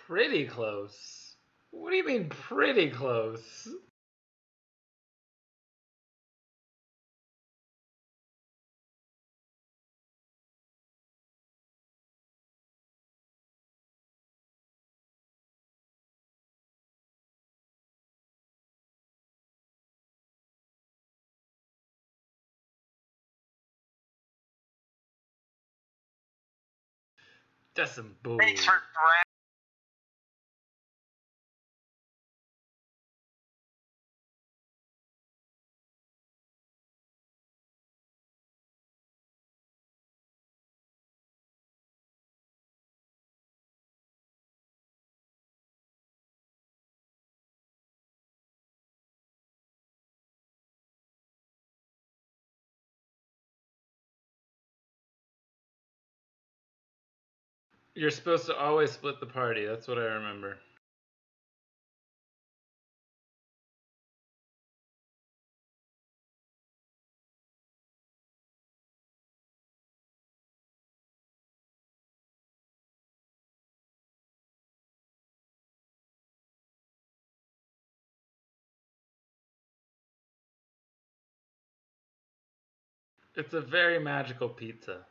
Pretty close. What do you mean pretty close? That's some bull. Thanks for You're supposed to always split the party. That's what I remember. It's a very magical pizza.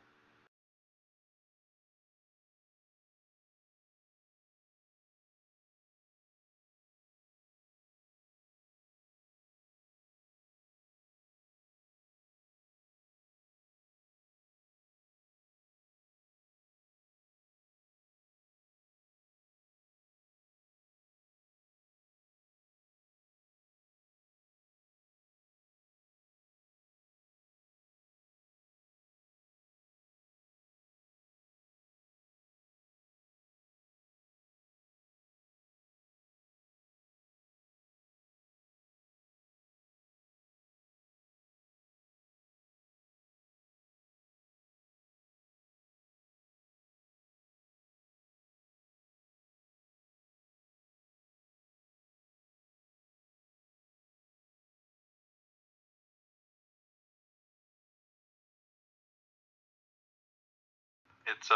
It's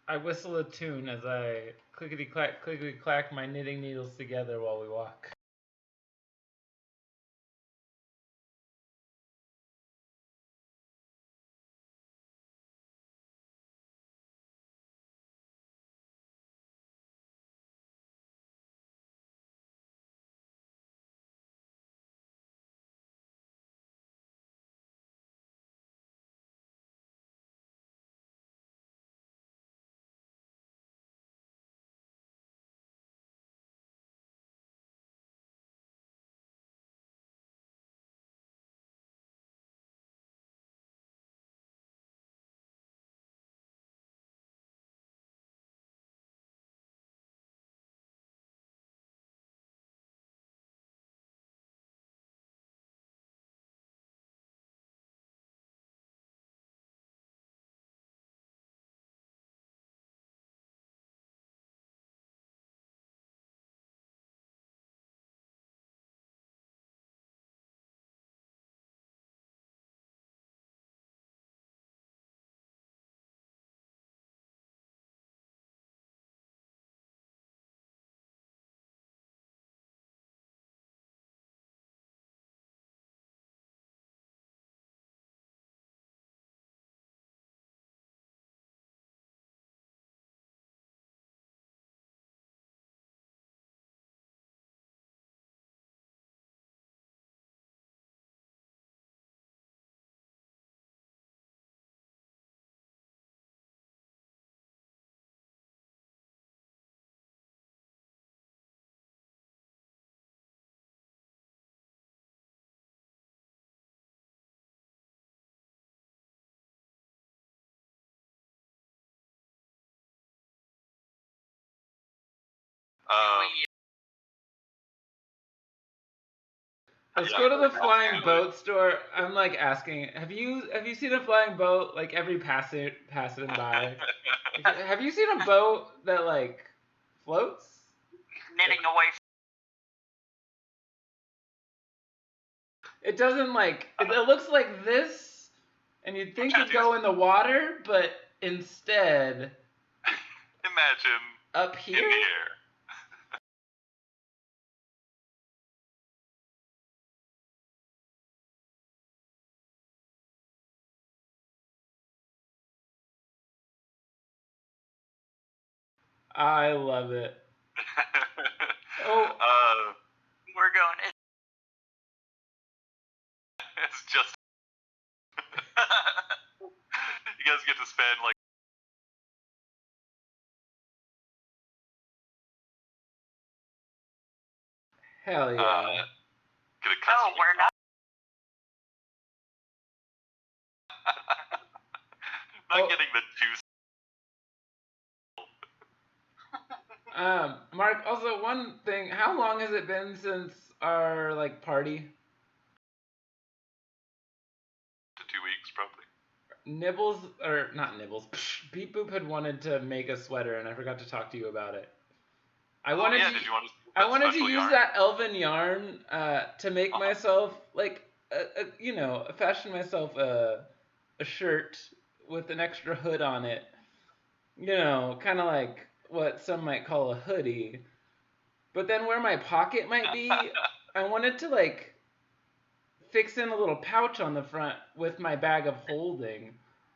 I whistle a tune as I clickety clack my knitting needles together while we walk. Let's go to the flying boat store. I'm like asking, have you seen a flying boat? Like every passing by. Have you seen a boat that like floats? knitting away. It doesn't like it looks like this, and you'd think it'd go in the water, but instead, Imagine Up in here? the air. I love it. Oh. We're going. It's just. You guys get to spend like. Hell yeah. Get a custom. No, we're not. Not getting the juice. Mark, also one thing, how long has it been since our like party? To 2 weeks probably. Nibbles, or not Nibbles, Beep Boop had wanted to make a sweater and I forgot to talk to you about it. I wanted to use yarn? that elven yarn to make myself like fashion myself a shirt with an extra hood on it. You know, kind of like what some might call a hoodie. But then where my pocket might be, I wanted to like fix in a little pouch on the front with my bag of holding.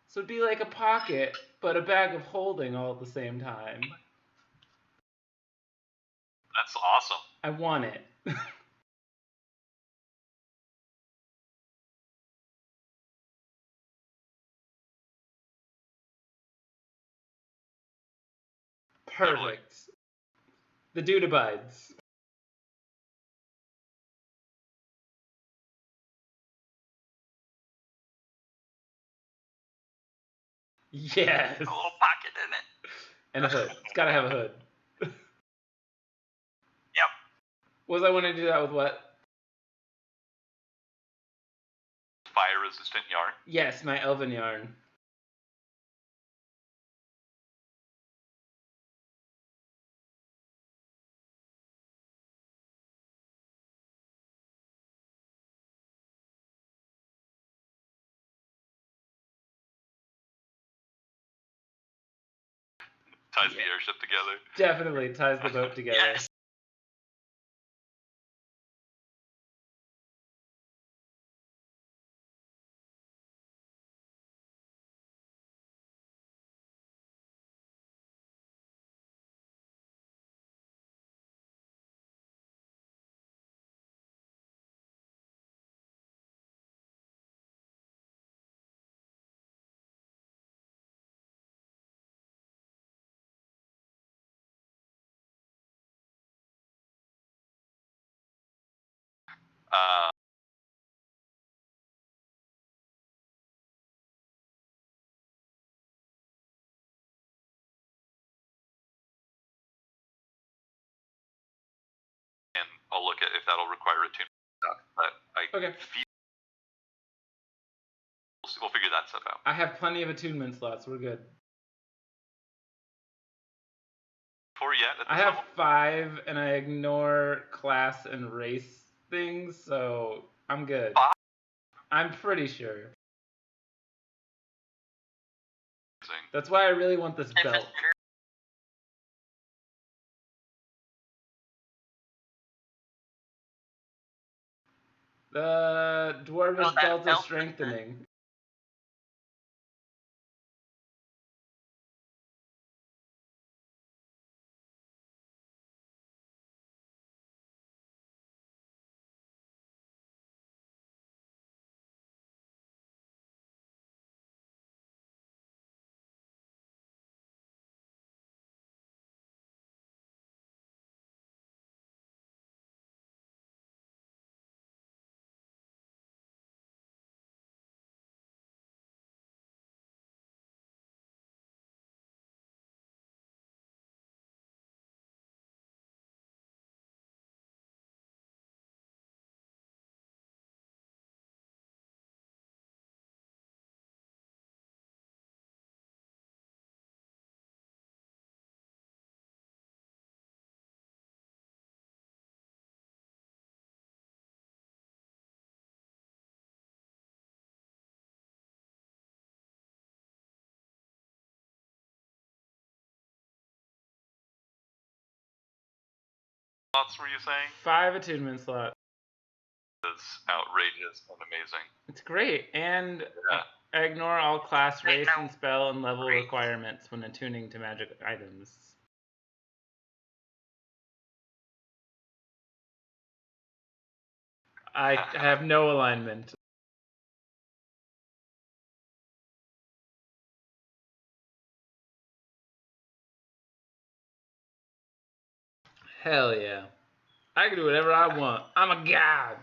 So it'd be like a pocket, but a bag of holding all at the same time. That's awesome. I want it. Perfect. The dude abides. Yes. A little pocket in it. And a hood. It's gotta have a hood. Yep. Was I want to do that with what? Fire resistant yarn? Yes, my elven yarn. Ties the airship together. Definitely ties the boat together. Yes. And I'll look at if that'll require a tune. But Okay. We'll figure that stuff out. I have plenty of attunement slots. We're good. 4 yet? I have 5, and I ignore class and race things, so I'm good. 5? I'm pretty sure. That's why I really want this belt. The Dwarvish belt is strengthening. slots were you saying? 5 attunement slots. It's outrageous and amazing. It's great, and I ignore all class, race, and spell and level requirements when attuning to magic items. I have no alignment. Hell yeah. I can do whatever I want. I'm a god.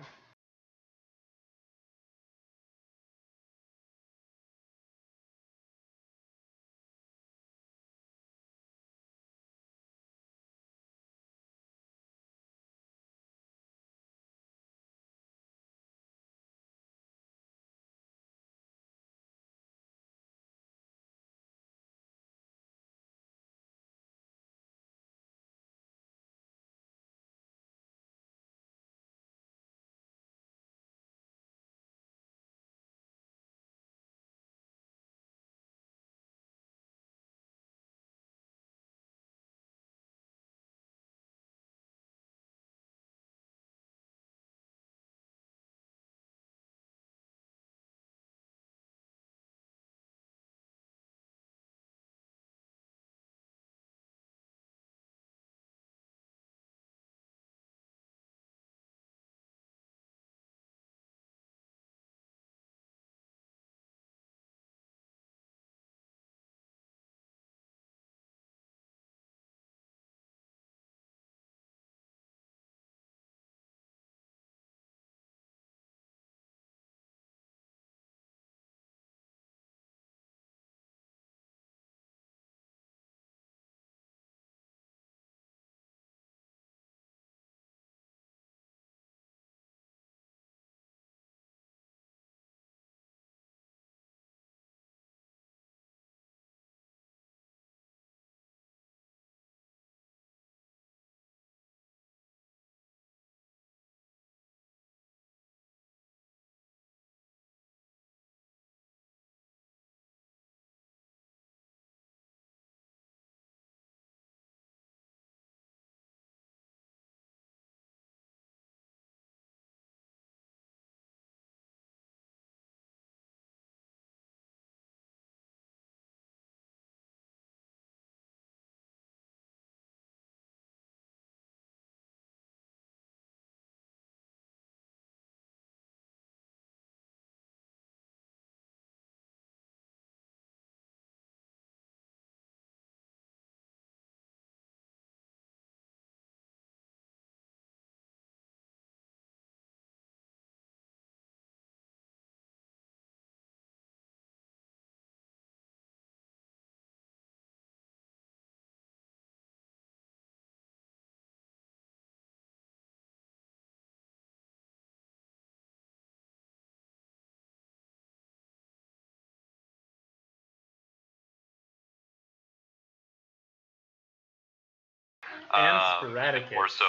And Sporadicus. Or so.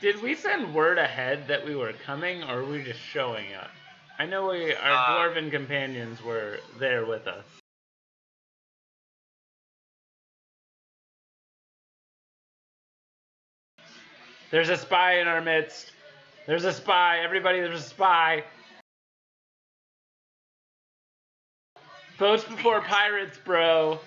Did we send word ahead that we were coming, or were we just showing up? I know our dwarven companions were there with us. There's a spy in our midst. There's a spy. Everybody, there's a spy. Boats before pirates, bro.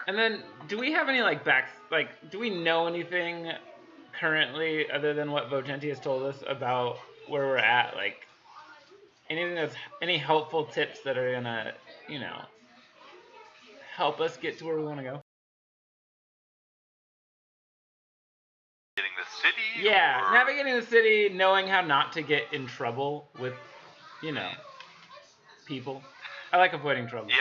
And then, do we have any do we know anything currently other than what Vocenti has told us about where we're at? Like, anything that's any helpful tips that are gonna, help us get to where we want to go? Navigating the city? Yeah, navigating the city, knowing how not to get in trouble with, people. I like avoiding trouble. Yeah.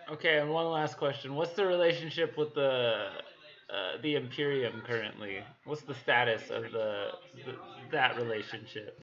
Okay, and one last question: what's the relationship with the Imperium currently? What's the status of that relationship?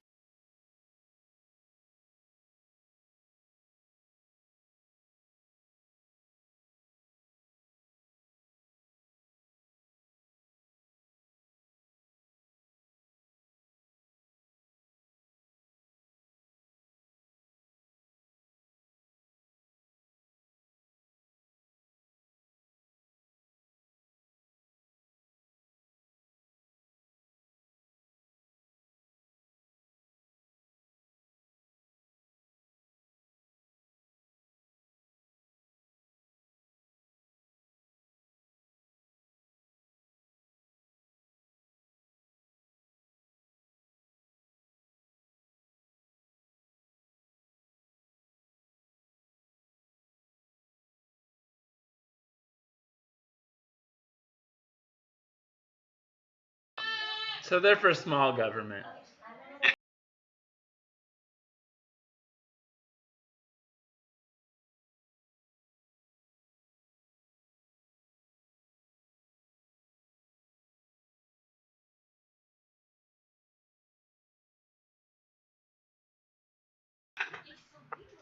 So they're for small government.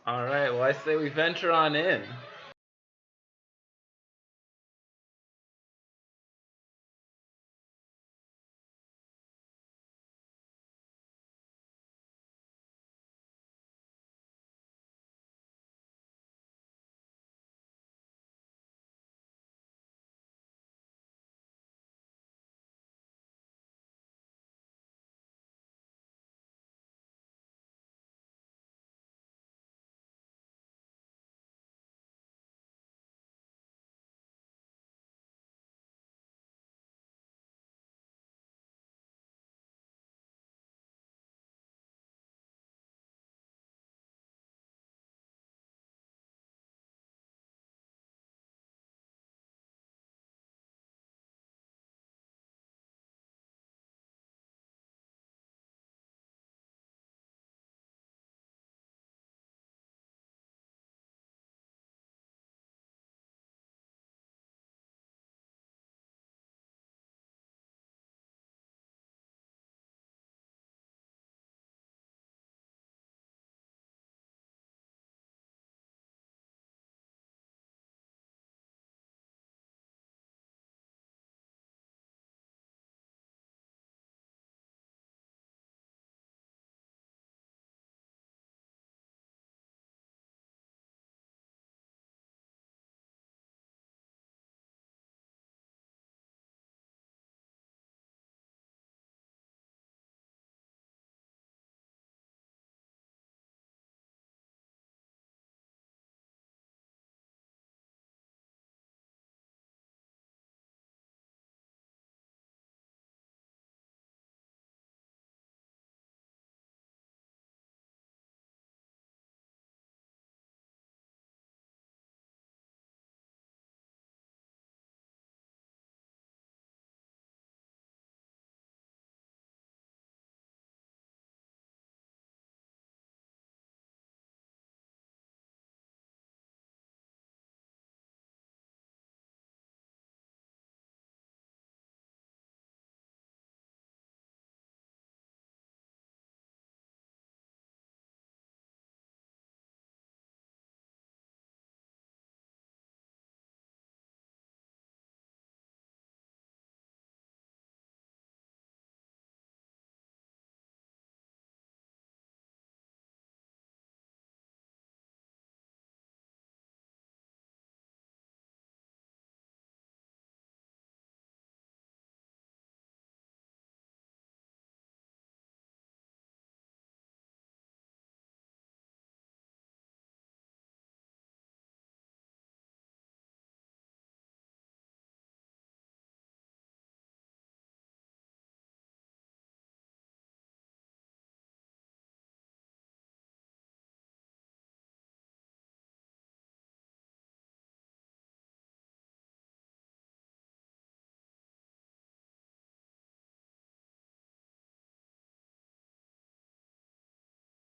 All right. Well, I say we venture on in.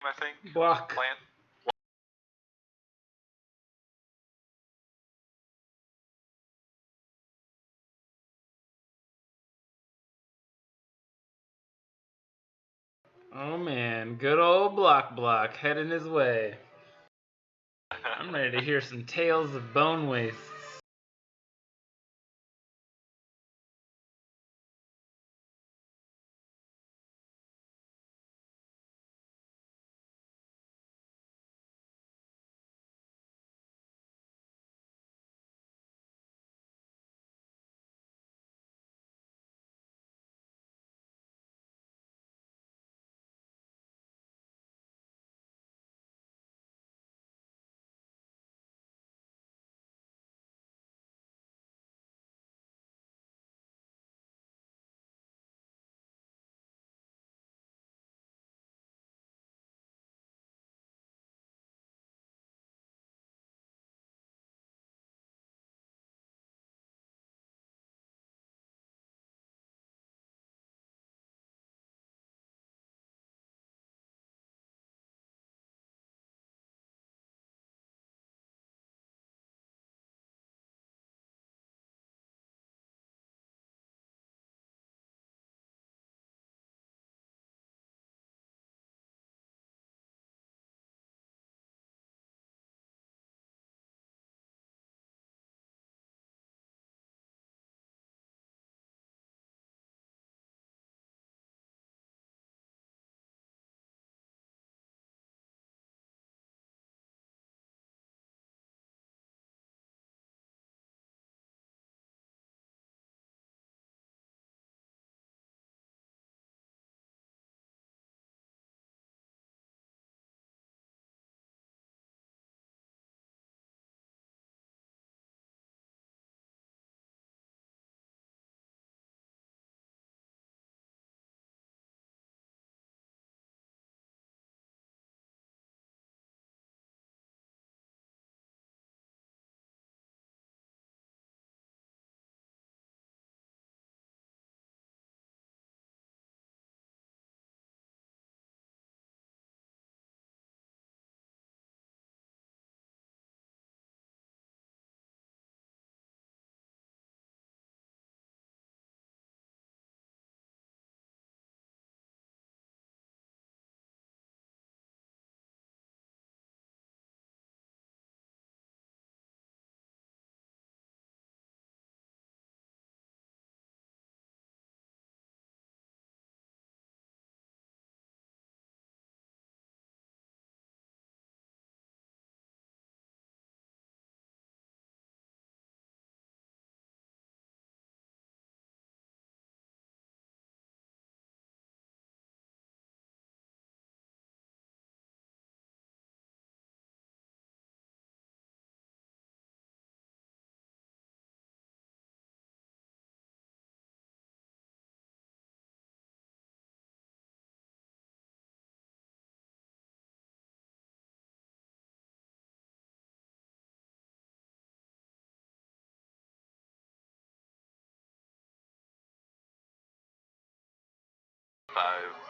I think. Block. Plant. Oh man, good old block heading his way. I'm ready to hear some tales of bone wastes.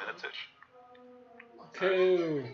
Minutes-ish. 2.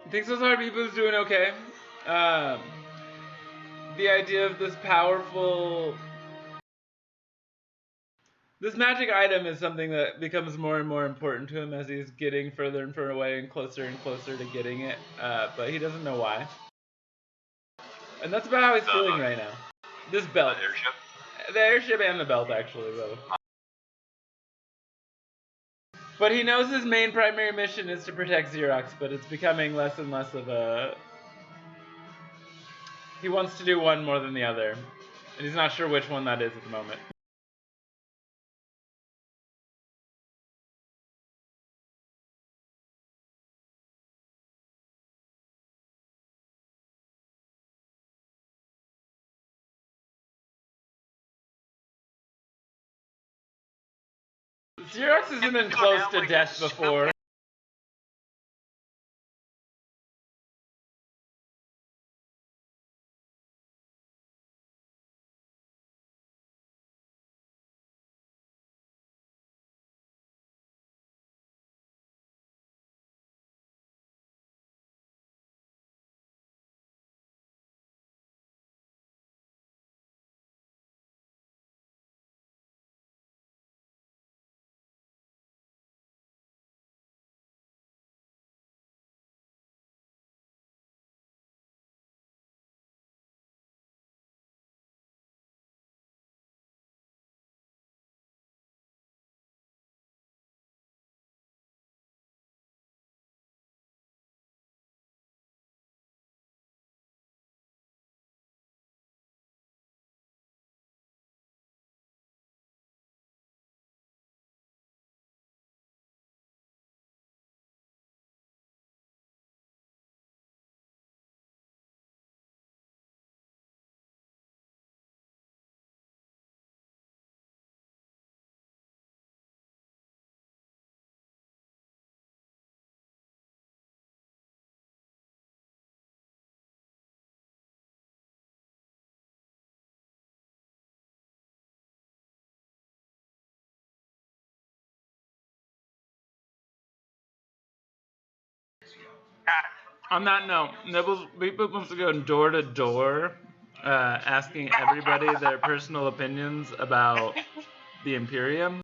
Thinks those hard people's doing okay. Um, the idea of this powerful. This magic item is something that becomes more and more important to him as he's getting further and further away and closer to getting it, but he doesn't know why. And that's about how he's feeling right now. This belt. The airship? The airship and the belt, actually, both. But he knows his main primary mission is to protect Xerox, but it's becoming less and less of a... He wants to do one more than the other, and he's not sure which one that is at the moment. Xerox hasn't been close to death before. On that note, Nibbles wants to go door to door, asking everybody their personal opinions about the Imperium.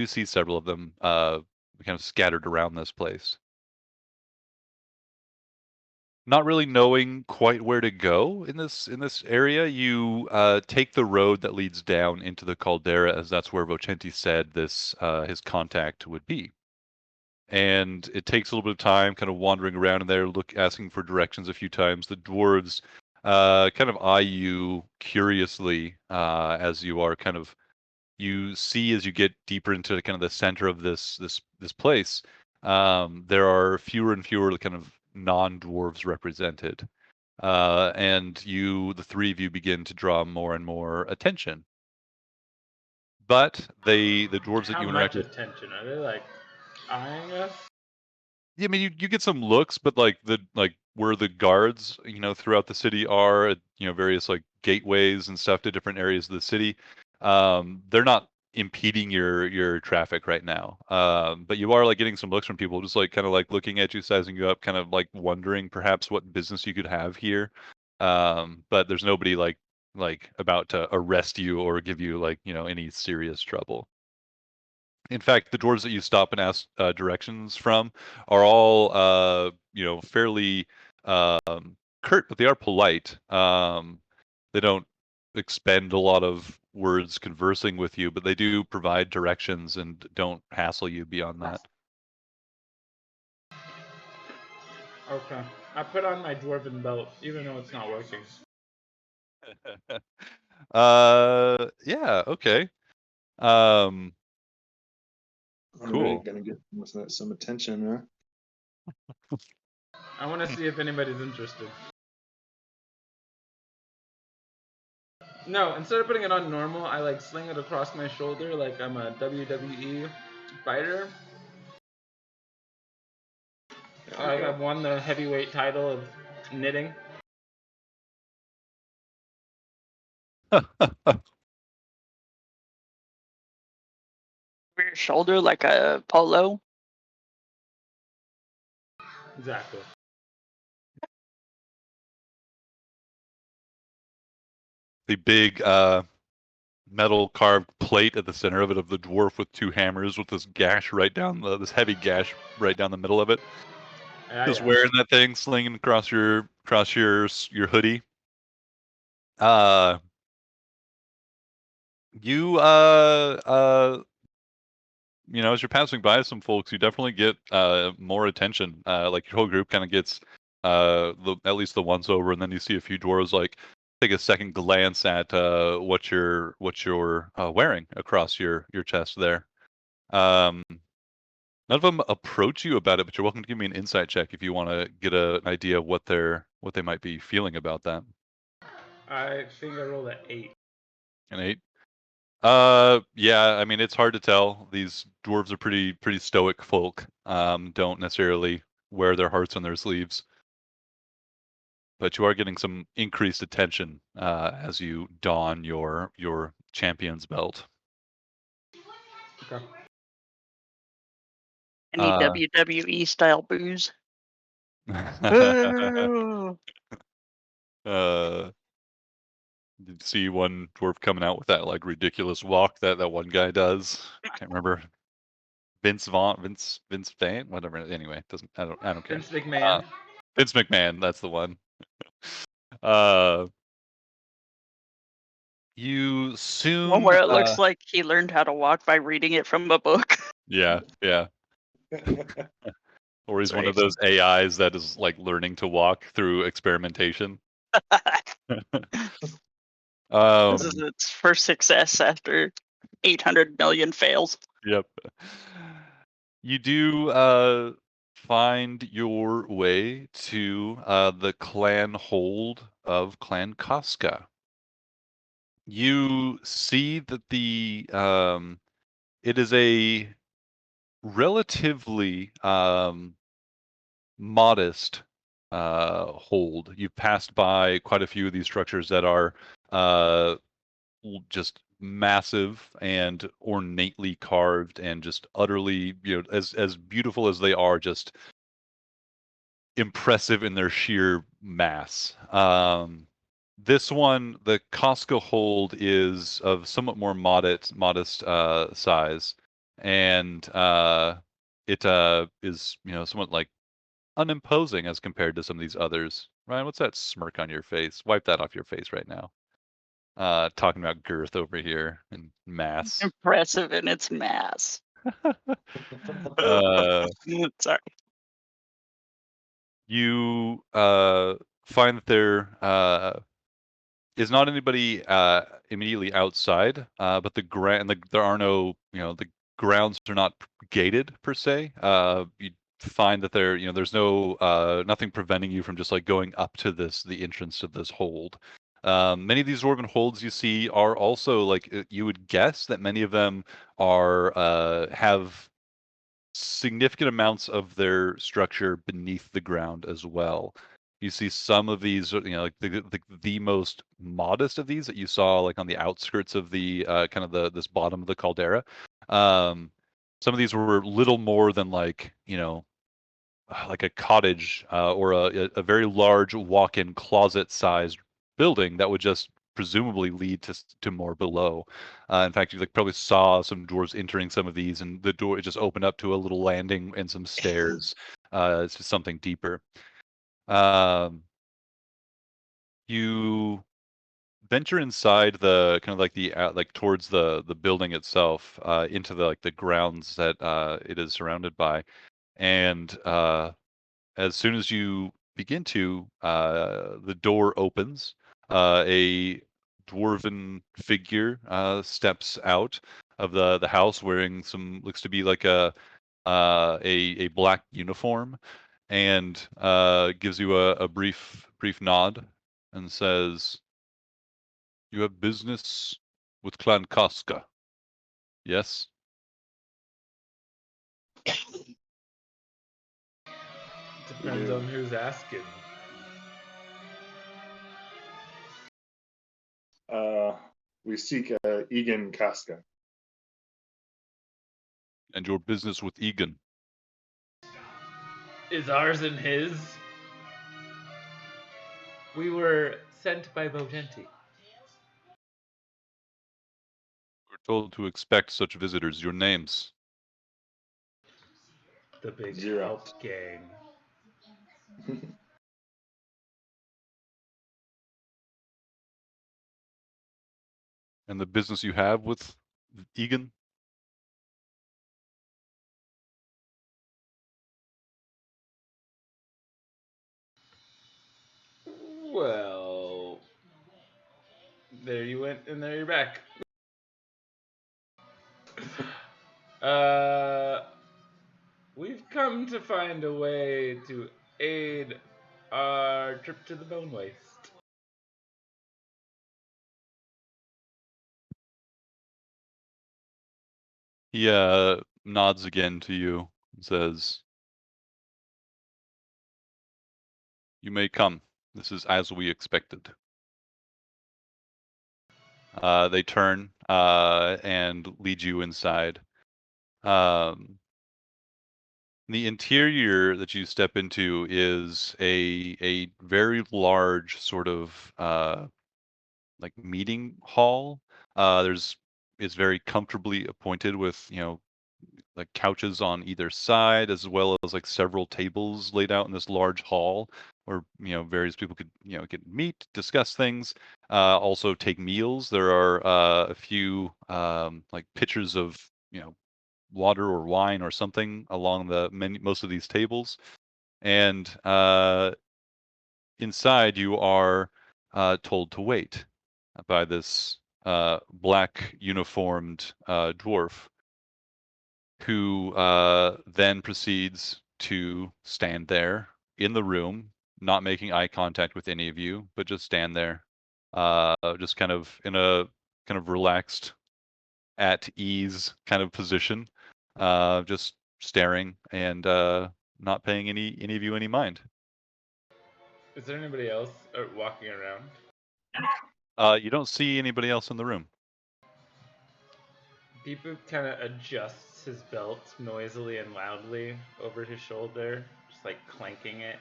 do see several of them kind of scattered around this place. Not really knowing quite where to go in this area, you take the road that leads down into the caldera, as that's where Vocenti said this his contact would be. And it takes a little bit of time, kind of wandering around in there, asking for directions a few times. The dwarves kind of eye you curiously as you are kind of you see as you get deeper into kind of the center of this place. There are fewer and fewer kind of non-dwarves represented, and the three of you begin to draw more and more attention. But the dwarves that How you much interact with, attention? Are they like eyeing us? yeah, I mean, you get some looks, but like where the guards, throughout the city are at, various like gateways and stuff to different areas of the city, they're not impeding your traffic right now. But you are like getting some looks from people, just like kind of like looking at you, sizing you up, kind of like wondering perhaps what business you could have here. But there's nobody like about to arrest you or give you like any serious trouble. In fact, the dwarves that you stop and ask directions from are all, fairly curt, but they are polite. They don't expend a lot of words conversing with you, but they do provide directions and don't hassle you beyond that. Okay. I put on my dwarven belt, even though it's not working. Yeah, okay. Um, I'm really cool. gonna get some attention, huh? I want to see if anybody's interested. No, instead of putting it on normal, I like sling it across my shoulder like I'm a WWE fighter. Like I've won the heavyweight title of knitting. Your shoulder like a polo. Exactly. The big metal carved plate at the center of it of the dwarf with two hammers with this gash right down this heavy gash right down the middle of it. Just wearing that thing, slinging across your hoodie. You as you're passing by some folks, you definitely get more attention. Like your whole group kind of gets at least the once over, and then you see a few dwarves like take a second glance at what you're wearing across your chest there. None of them approach you about it, but you're welcome to give me an insight check if you want to get an idea of what they might be feeling about that. I think I rolled an 8. An 8. Yeah, I mean it's hard to tell. These dwarves are pretty stoic folk. Don't necessarily wear their hearts on their sleeves. But you are getting some increased attention as you don your champion's belt. Okay. Any WWE style booze? Did you see one dwarf coming out with that like ridiculous walk that one guy does? Can't remember. Vince Van, whatever. Anyway, I don't care. Vince McMahon. Vince McMahon, that's the one. You soon. One where it looks like he learned how to walk by reading it from a book. Yeah. Or he's one of those AIs that is like learning to walk through experimentation. This is its first success after 800 million fails. Yep. You do find your way to the clan hold of Clan Casca. You see that it is a relatively modest hold. You've passed by quite a few of these structures that are just massive and ornately carved and just utterly, as beautiful as they are, just impressive in their sheer mass. This one, the Costco hold, is of somewhat more modest size, and it is somewhat like unimposing as compared to some of these others. Ryan, what's that smirk on your face? Wipe that off your face right now. Talking about girth over here and mass. Impressive in its mass. Sorry. You find that there is not anybody immediately outside, but there are no, the grounds are not gated per se. You find that there's no nothing preventing you from just like going up to the entrance to this hold. Many of these dwarven holds you see are also like you would guess that many of them are have significant amounts of their structure beneath the ground as well. You see some of these, like the most modest of these that you saw like on the outskirts of the kind of this bottom of the caldera. Some of these were little more than like a cottage or a very large walk-in closet-sized building that would just presumably lead to more below. In fact, you like probably saw some dwarves entering some of these, and the door just opened up to a little landing and some stairs to something deeper. You venture inside the kind of like the like towards the building itself into the grounds that it is surrounded by, and as soon as you begin to, the door opens. A dwarven figure steps out of the house wearing some looks to be like a black uniform, and gives you a brief nod and says, "You have business with Clan Casca, yes?" Depends on who's asking. We seek Egan Casca. And your business with Egan. Is ours and his? We were sent by Botenti. We're told to expect such visitors. Your names? The big Zero. help gang. And the business you have with Egan? Well, there you went, and there you're back. We've come to find a way to aid our trip to the Bone Waste. He nods again to you and says, "You may come. This is as we expected." They turn and lead you inside. The interior that you step into is a very large sort of like meeting hall. It's very comfortably appointed with like couches on either side, as well as like several tables laid out in this large hall where various people could get meet, discuss things, also take meals. There are a few like pitchers of water or wine or something along most of these tables, and inside you are told to wait by this black uniformed dwarf who then proceeds to stand there in the room, not making eye contact with any of you, but just stand there, just kind of in a kind of relaxed, at ease kind of position, just staring and not paying any of you any mind. Is there anybody else walking around? You don't see anybody else in the room. Beepu kind of adjusts his belt noisily and loudly over his shoulder, just like clanking it,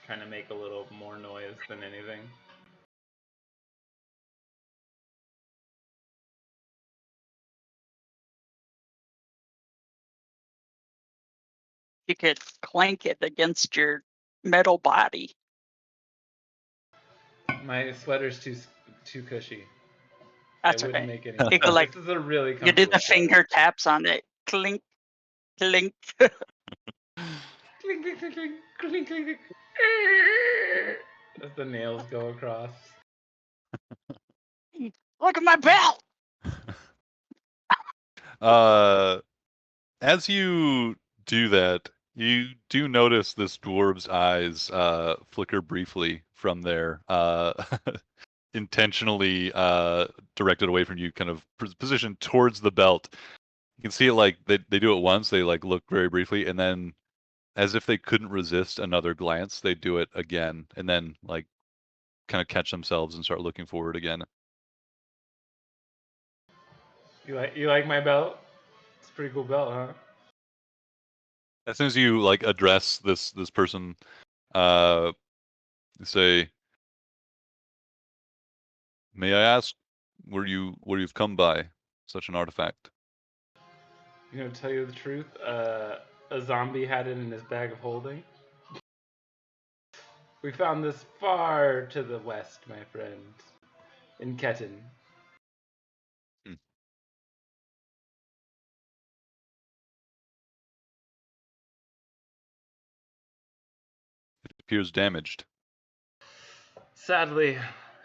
trying to make a little more noise than anything. You could clank it against your metal body. My sweater's too cushy. That's I wouldn't okay. make any You sense. could like This is a really you do comfortable the sweater. finger taps on it. Clink, clink. Clink, clink, clink, clink, clink, clink, clink. As the nails go across. Look at my belt. As you do that, you do notice this dwarf's eyes flicker briefly from there, intentionally directed away from you, kind of positioned towards the belt. You can see it like they do it once, they like look very briefly, and then as if they couldn't resist another glance, they do it again, and then like kind of catch themselves and start looking forward again. You like my belt? It's a pretty cool belt, huh? As soon as you like address this person, you say, "May I ask where you've come by such an artifact?" You know, to tell you the truth, a zombie had it in his bag of holding. We found this far to the west, my friend, in Ketten. It appears damaged. Sadly,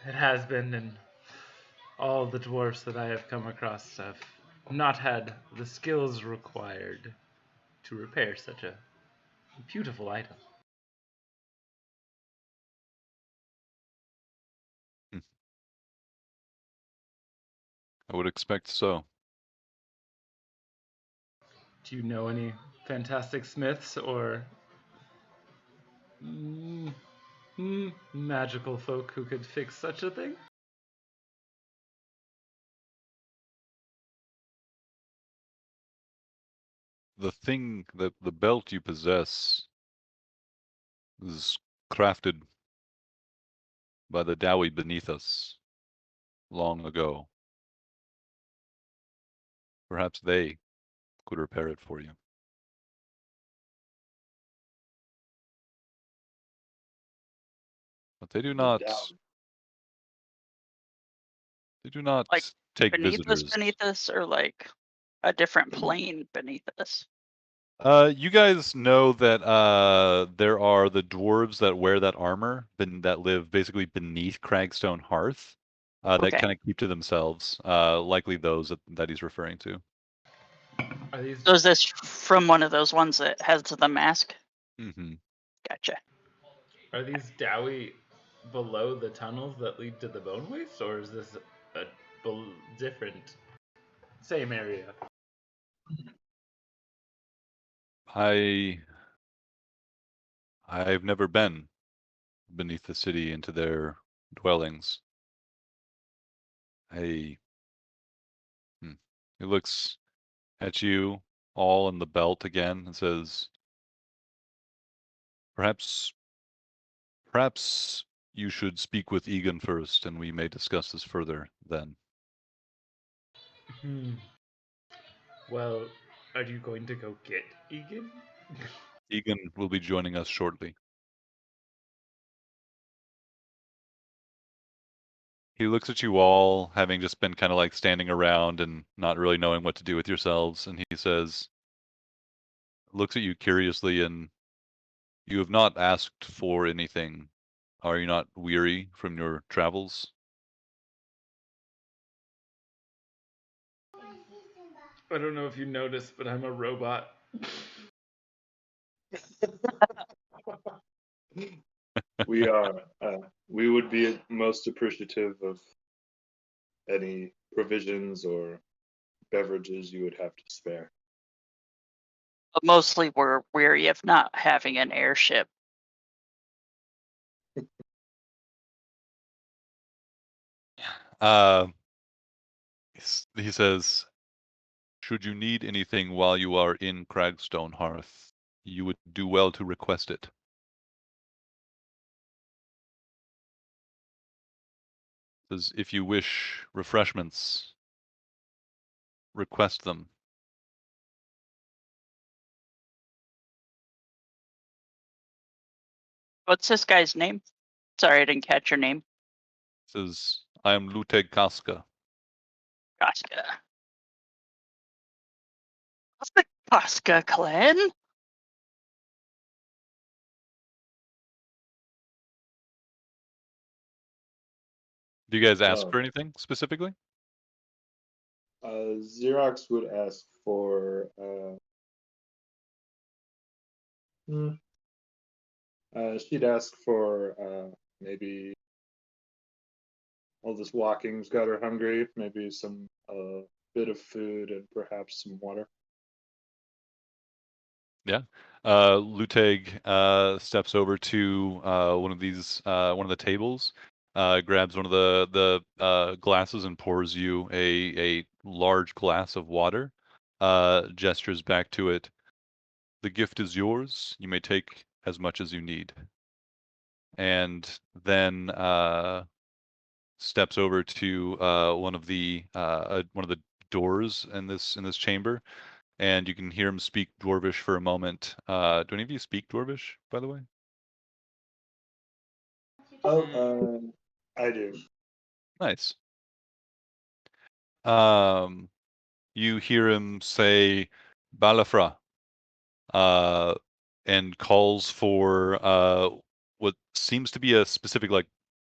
it has been, and all the dwarfs that I have come across have not had the skills required to repair such a beautiful item. I would expect so. Do you know any fantastic smiths or magical folk who could fix such a thing? The thing that the belt you possess is crafted by the Dowie beneath us long ago. Perhaps they could repair it for you. But they do not. They do not Like take beneath visitors. us, or like a different plane beneath us. You guys know that there are the dwarves that wear that armor, that live basically beneath Cragstone Hearth, that Okay. kind of keep to themselves. Likely those that he's referring to. Are these So is this from one of those ones that has the mask? Mm-hmm. Gotcha. Dowie below the tunnels that lead to the bone waste, or is this a different, same area? I've never been beneath the city into their dwellings. He looks at you all in the belt again and says, Perhaps you should speak with Egan first, and we may discuss this further then." Well, are you going to go get Egan? Egan will be joining us shortly. He looks at you all, having just been kind of like standing around and not really knowing what to do with yourselves, and he says, looks at you curiously, and "You have not asked for anything. Are you not weary from your travels?" I don't know if you noticed, but I'm a robot. We are. We would be most appreciative of any provisions or beverages you would have to spare. But mostly we're weary of not having an airship. He says, "Should you need anything while you are in Cragstone Hearth, you would do well to request it. Says, if you wish refreshments, request them. What's this guy's name? Sorry, I didn't catch your name. Says, I am Luteg Kaska. Casca. What's the Casca clan? Do you guys ask Oh. for anything specifically? Xerox would ask for she'd ask for maybe all this walking's got her hungry, maybe some bit of food and perhaps some water. Yeah. Luteg steps over to one of the tables, grabs one of the glasses and pours you a large glass of water. Gestures back to it. The gift is yours. You may take as much as you need. And then steps over to one of the doors in this chamber, and you can hear him speak Dwarvish for a moment. Do any of you speak Dwarvish, by the way? Oh, I do. Nice. You hear him say Balafra, and calls for what seems to be a specific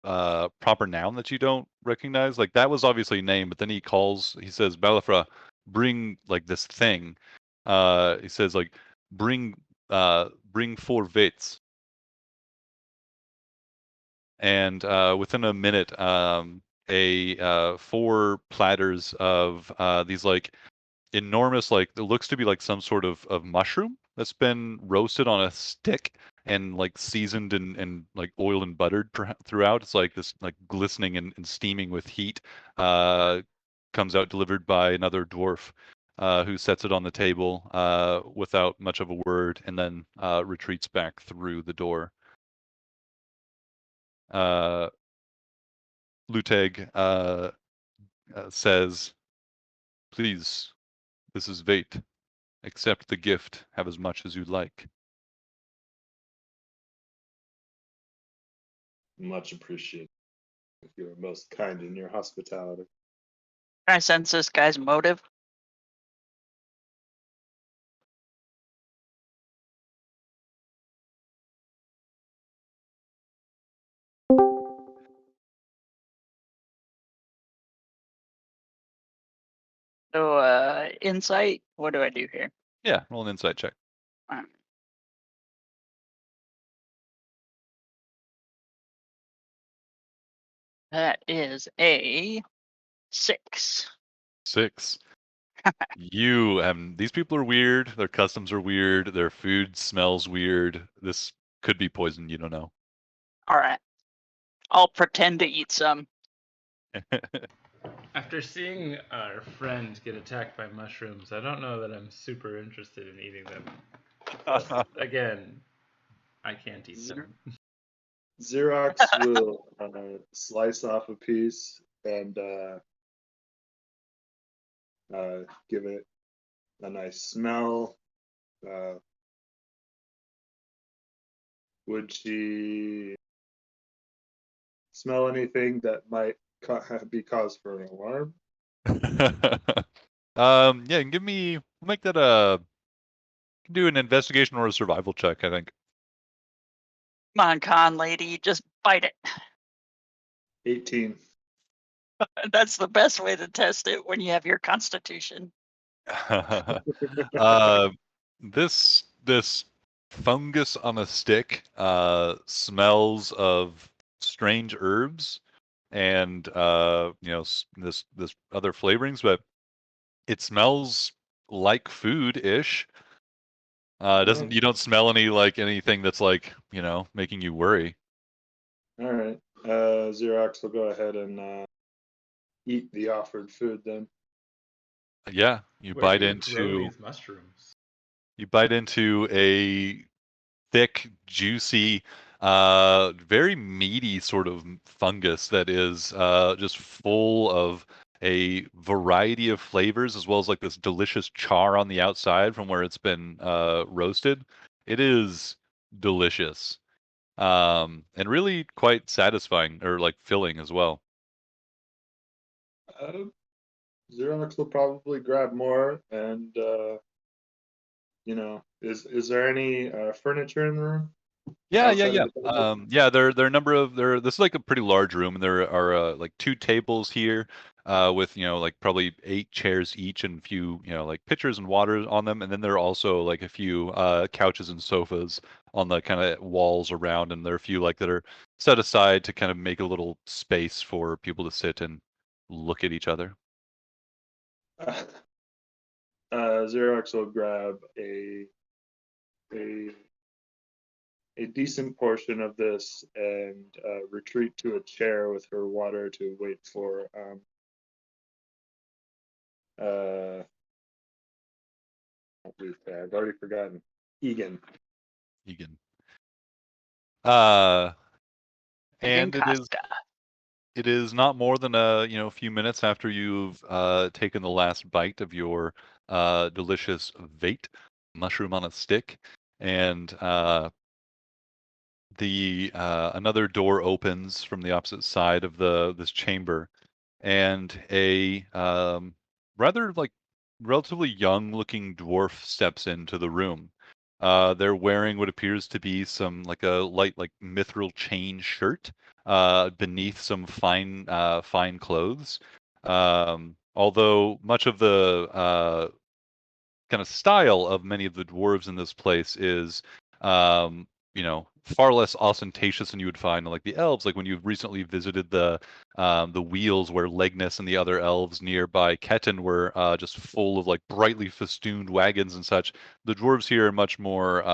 proper noun that you don't recognize. Like that was obviously a name, but then he says Balafra, bring like this thing. He says like bring 4 vates. And within a minute, 4 platters of these like enormous, like it looks to be like some sort of mushroom that's been roasted on a stick and like seasoned and like oiled and buttered throughout. It's like this like glistening and steaming with heat. Comes out delivered by another dwarf, who sets it on the table without much of a word, and then retreats back through the door. Luteg says, "Please, this is Vate. Accept the gift. Have as much as you like." Much appreciated. You are most kind in your hospitality. Can I sense this guy's motive? So, insight. What do I do here? Yeah, roll an insight check. That is a 6. 6. These people are weird. Their customs are weird. Their food smells weird. This could be poison. You don't know. All right. I'll pretend to eat some. After seeing our friend get attacked by mushrooms, I don't know that I'm super interested in eating them. But again, I can't eat them. Xerox will slice off a piece and give it a nice smell. Would she smell anything that might be cause for an alarm? Yeah, and make that do an investigation or a survival check, I think. Come on, con lady, just bite it. 18. That's the best way to test it when you have your constitution. This fungus on a stick smells of strange herbs and this other flavorings, but it smells like food-ish. Doesn't You don't smell anything that's making you worry. All right. Xerox will go ahead and eat the offered food then. Yeah, Where do you grow these mushrooms? You bite into a thick, juicy, very meaty sort of fungus that is just full of a variety of flavors, as well as like this delicious char on the outside from where it's been roasted. It is delicious. and really quite satisfying or like filling as well. Xerox will probably grab more, and is there any furniture in the room? Yeah, yeah, Outside yeah. of the table? Yeah, there are a number of there. This is like a pretty large room, and there are like 2 tables here, with like probably 8 chairs each, and a few like pitchers and waters on them, and then there are also like a few couches and sofas on the kind of walls around, and there are a few like that are set aside to kind of make a little space for people to sit and look at each other. Xerox will grab a a decent portion of this and retreat to a chair with her water to wait for I've already forgotten. Egan. Egan. Uh, Again, and it is not more than a few minutes after you've taken the last bite of your delicious vate mushroom on a stick, and the another door opens from the opposite side of this chamber, and a rather like relatively young looking dwarf steps into the room. They're wearing what appears to be some like a light like mithril chain shirt beneath some fine clothes. Although much of the kind of style of many of the dwarves in this place is far less ostentatious than you would find in like the elves. Like when you've recently visited the wheels where Legnus and the other elves nearby Ketten were just full of like brightly festooned wagons and such. The dwarves here are much more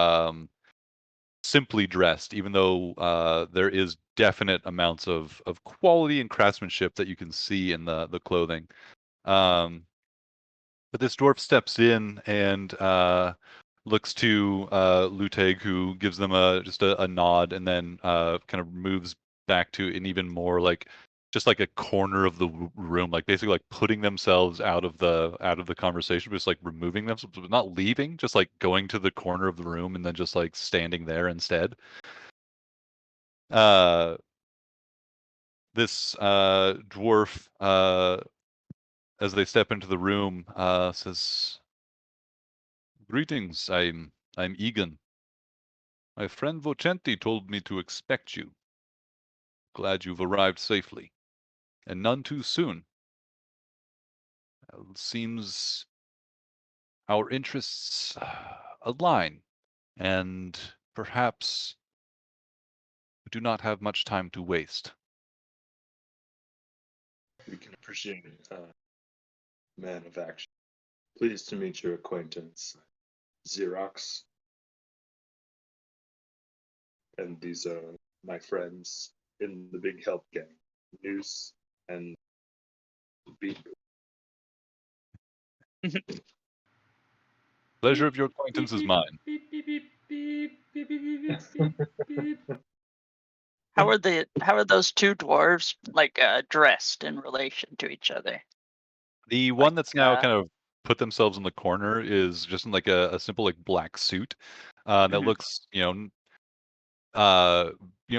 simply dressed, even though there is definite amounts of quality and craftsmanship that you can see in the clothing. But this dwarf steps in and looks to Luteg, who gives them just a nod, and then kind of moves back to an even more like just like a corner of the room, like basically like putting themselves out of the conversation, but just like removing themselves, but not leaving, just like going to the corner of the room and then just like standing there instead. Uh, this dwarf, as they step into the room, says, "Greetings, I'm Egan. My friend Vocenti told me to expect you. Glad you've arrived safely, and none too soon. Seems our interests align, and perhaps we do not have much time to waste." We can appreciate man of action. Pleased to meet your acquaintance, Xerox. And these are my friends in the big help gang, Noose and Beep. Pleasure of your acquaintance is mine. Beep beep beep beep beep beep beep beep beep. How are those two dwarves like dressed in relation to each other? The one that's now uh, kind of put themselves in the corner is just in like a simple like black suit that Mhm. looks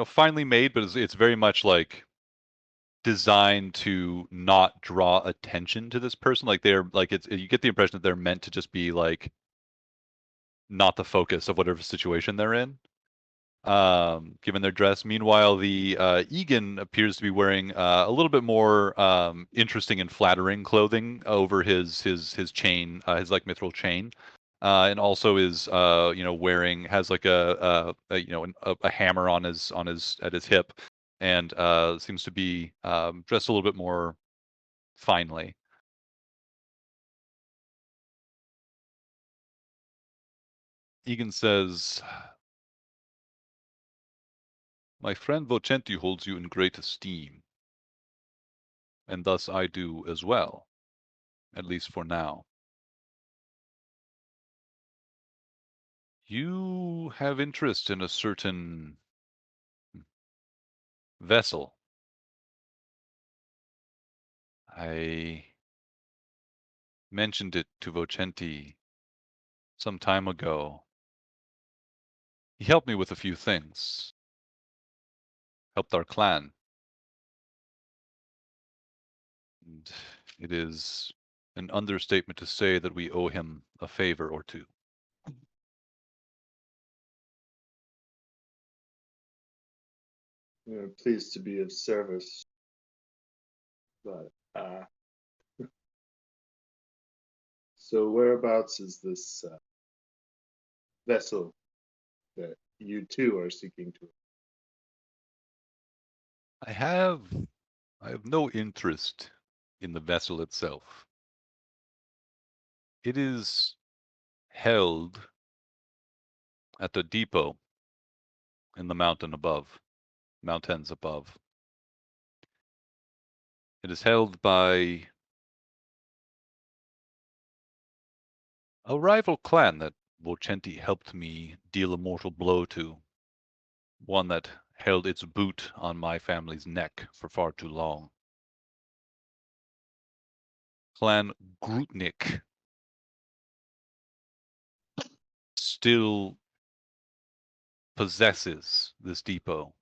finely made, but it's very much like designed to not draw attention to this person. Like they're like you get the impression that they're meant to just be like not the focus of whatever situation they're in, given their dress. Meanwhile, the Egan appears to be wearing a little bit more interesting and flattering clothing over his chain, his like mithril chain, and also is wearing has like a hammer on his at his hip, and seems to be dressed a little bit more finely. Egan says, "My friend Vocenti holds you in great esteem, and thus I do as well, at least for now. You have interest in a certain vessel. I mentioned it to Vocenti some time ago. He helped me with a few things. helped our clan. And it is an understatement to say that we owe him a favor or two. We're pleased to be of service, but so whereabouts is this vessel that you two are seeking to? I have no interest in the vessel itself. It is held at the depot in the mountains above. It is held by a rival clan that Vocenti helped me deal a mortal blow to. One that held its boot on my family's neck for far too long. Clan Grutnik still possesses this depot.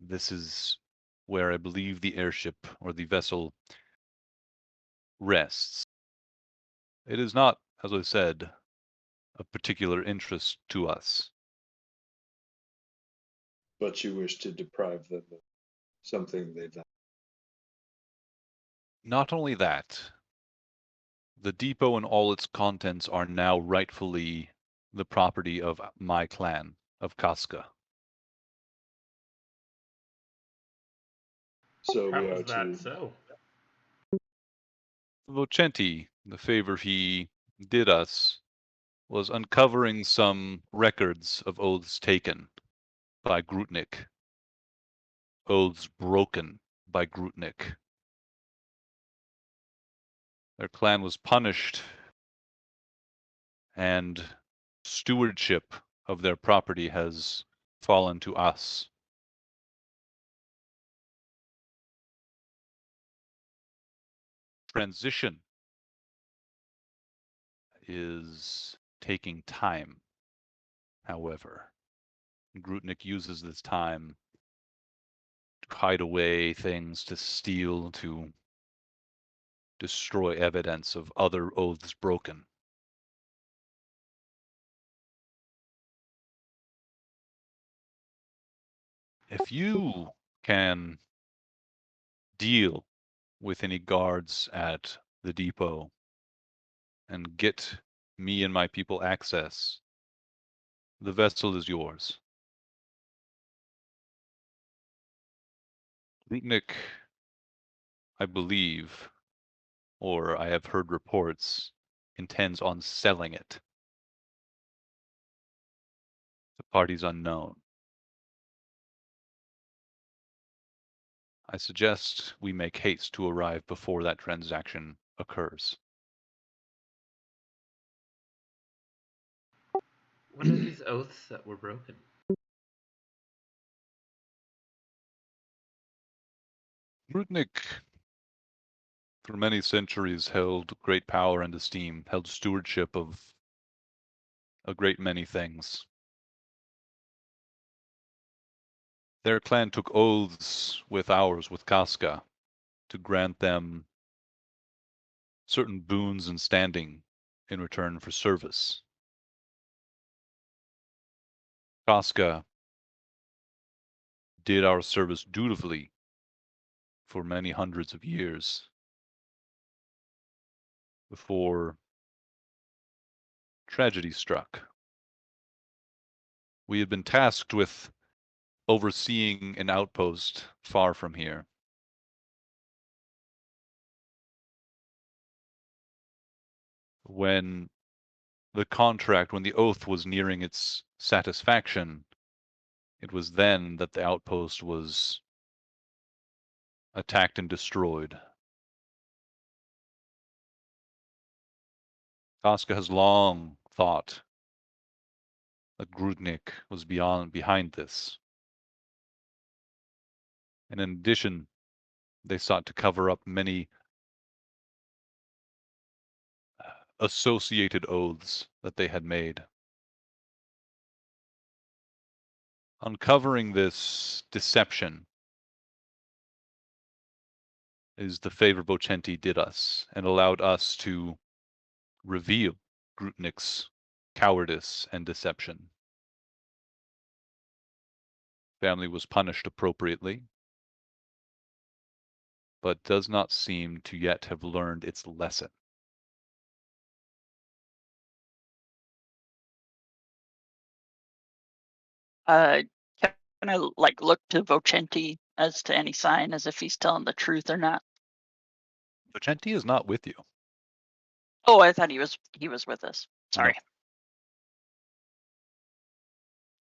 This is where I believe the airship or the vessel rests. It is not, as I said, of particular interest to us. But you wish to deprive them of something they value. Not only that, the depot and all its contents are now rightfully the property of my clan, of Casca. So How we is are that to so? Vocenti, the favor he did us, was uncovering some records of oaths taken by Grutnik, oaths broken by Grutnik. Their clan was punished, and stewardship of their property has fallen to us. Transition is taking time, however. Grutnik uses this time to hide away things, to steal, to destroy evidence of other oaths broken. If you can deal with any guards at the depot and get me and my people access, the vessel is yours. Rutnik, I believe, or I have heard reports, intends on selling it. The party's unknown. I suggest we make haste to arrive before that transaction occurs. What are these oaths that were broken? Rutnik, for many centuries, held great power and esteem, held stewardship of a great many things. Their clan took oaths with ours, with Casca, to grant them certain boons and standing in return for service. Casca did our service dutifully for many hundreds of years before tragedy struck. We had been tasked with overseeing an outpost far from here. When the oath was nearing its satisfaction, it was then that the outpost was attacked and destroyed. Casca has long thought that Grudnik was behind this. And in addition, they sought to cover up many associated oaths that they had made. Uncovering this deception is the favor Vocenti did us and allowed us to reveal Grutnik's cowardice and deception. Family was punished appropriately, but does not seem to yet have learned its lesson. Can I look to Vocenti as to any sign as if he's telling the truth or not? Vocenti is not with you. Oh, I thought he was with us. Sorry.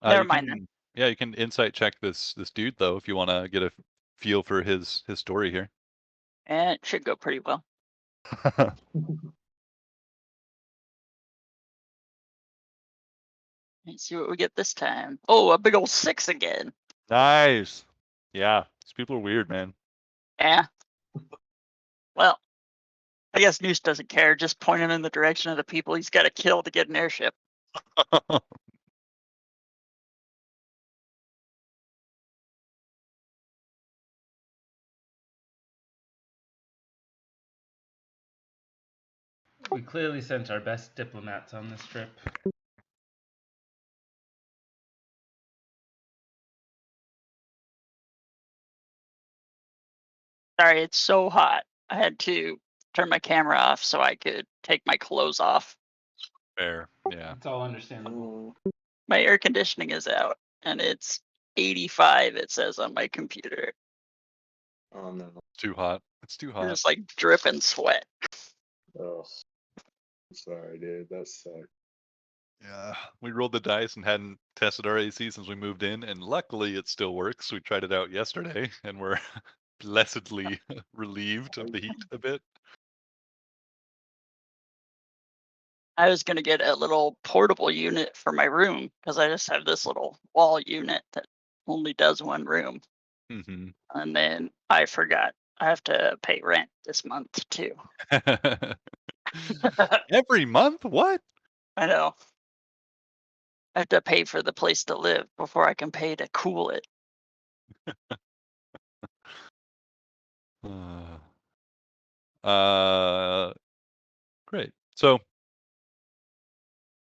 Never mind then. Yeah, you can insight check this dude though if you want to get a feel for his story here. And it should go pretty well. Let's see what we get this time. Oh, a big old 6 again. Nice. Yeah, these people are weird, man. Yeah. Well, I guess Noose doesn't care, just point him in the direction of the people he's got to kill to get an airship. We clearly sent our best diplomats on this trip. Sorry, it's so hot. I had to turn my camera off so I could take my clothes off. Fair, yeah. It's all understandable. My air conditioning is out, and it's 85, it says on my computer. Oh no. Too hot. It's too I'm hot. just like dripping sweat. Oh, I'm sorry, dude. That sucks. Yeah, we rolled the dice and hadn't tested our AC since we moved in, and luckily it still works. We tried it out yesterday, and we're blessedly relieved of the heat a bit. I was going to get a little portable unit for my room because I just have this little wall unit that only does one room. Mm-hmm. And then I forgot I have to pay rent this month too. Every month? What? I know. I have to pay for the place to live before I can pay to cool it. Great. So